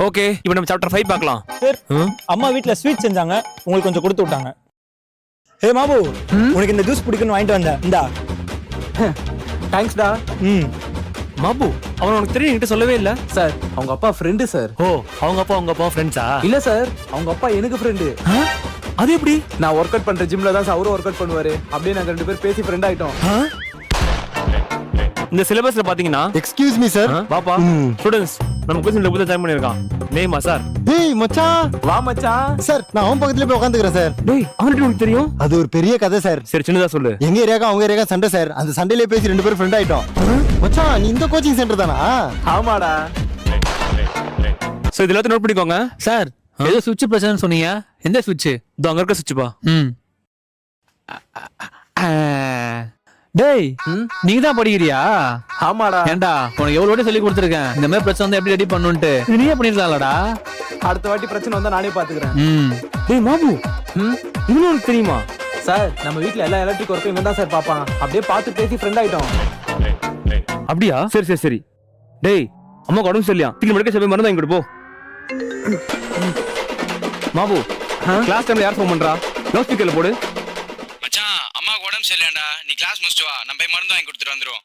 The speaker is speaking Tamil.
ஓகே இப்போ நம்ம சாப்டர் 5 பார்க்கலாம். சார் அம்மா வீட்ல ஸ்வீட் செஞ்சாங்க, உங்களுக்கு கொஞ்சம் கொடுத்து விட்டாங்க. ஏ மாபு, உனக்கு இந்த ஜூஸ் பிடிக்குன்னு வாங்கிட்டு வந்தேன், இந்தா. தேங்க்ஸ்டா. மாபு அவன் உனக்கு தெரியும் என்கிட்ட சொல்லவே இல்ல. சார் அவங்க அப்பா ஃப்ரெண்டு சார். ஓ அவங்க அப்பா ஃப்ரெண்ட்ஸா? இல்ல சார், அவங்க அப்பா எனக்கு ஃப்ரெண்டு. அது எப்படி? நான் ஒர்க் அவுட் பண்ற ஜிம்ல தான் சார் அவரும் ஒர்க் அவுட் பண்ணுவாரு. அப்படியே நாங்க 2 பேர் பேசி ஃப்ரெண்ட் ஆயிட்டோம். இந்த சிலபஸ்ல பாத்தீங்கன்னா எக்ஸ்கியூஸ் மீ சார். பாப்பா ஸ்டூடண்ட்ஸ் நம்ம கோச்சிங்ல புதுசா ஜாயின் பண்ணிருக்கான். நேமா சார்? டேய் மச்சான். வா மச்சான். சார் நான் அவன் பக்கத்துல போய் உட்காந்துக்கிறேன் சார். டேய் அவனுக்கு உனக்கு தெரியும்? அது ஒரு பெரிய கதை சார். சரி சின்னதா சொல்லு. எங்க ஏரியாக்கா அவங்க ஏரியாக்கா சண்டை சார். அந்த சண்டையிலே பேசி 2 பேரும் ஃப்ரெண்ட் ஆயிட்டோம். மச்சான் நீ இந்த கோச்சிங் சென்டர் தானா? ஆமாடா. சோ இதெல்லாம் நோட் பண்ணிக்கோங்க சார். ஏதோ சுவிட்ச் பிரச்சனை சொன்னீங்க, எந்த சுவிட்ச்? இதோ அங்க இருக்க சுவிட்ச் பா. டேய் நீங்க தான் படிக்கிறியா? ஆமாடா. ஏண்டா உனக்கு எவ்வளவு வாட்டி சொல்லி கொடுத்துருக்கேன் இந்த மாதிரி பிரச்சனை வந்து எப்படி ரெடி பண்ணுன்ட்டு. இது நீயே பண்ணிருக்கலாம்லடா. அடுத்த வாட்டி பிரச்சனை வந்தா நானே பாத்துக்கிறேன். டேய் மாபு இது உனக்கு தெரியுமா? சார் நம்ம வீட்ல எல்லா எலக்ட்ரிக் ஒர்க்கும் இவன் தான் சார் பாப்பான். அப்படியே பார்த்து பேசி ஃப்ரெண்ட் ஆயிட்டோம். அப்படியா? சரி சரி சரி. டேய் அம்மா உடம்பு சரியா, சீக்கிரம் மெடிக்கல் ஷாப் மருந்து வாங்கி கொடுப்போ. மாபு கிளாஸ் டைம்ல யார் ஃபோன் பண்றா? லவுட் ஸ்பீக்கர்ல போடு. மச்சான் அம்மாக்கு உடம்பு சரியில்லையாண்டா, நீ கிளாஸ் முடிச்சிட்டு வா, நம்ம போய் மருந்து வாங்கி கொடுத்துட்டு வந்துருவோம்.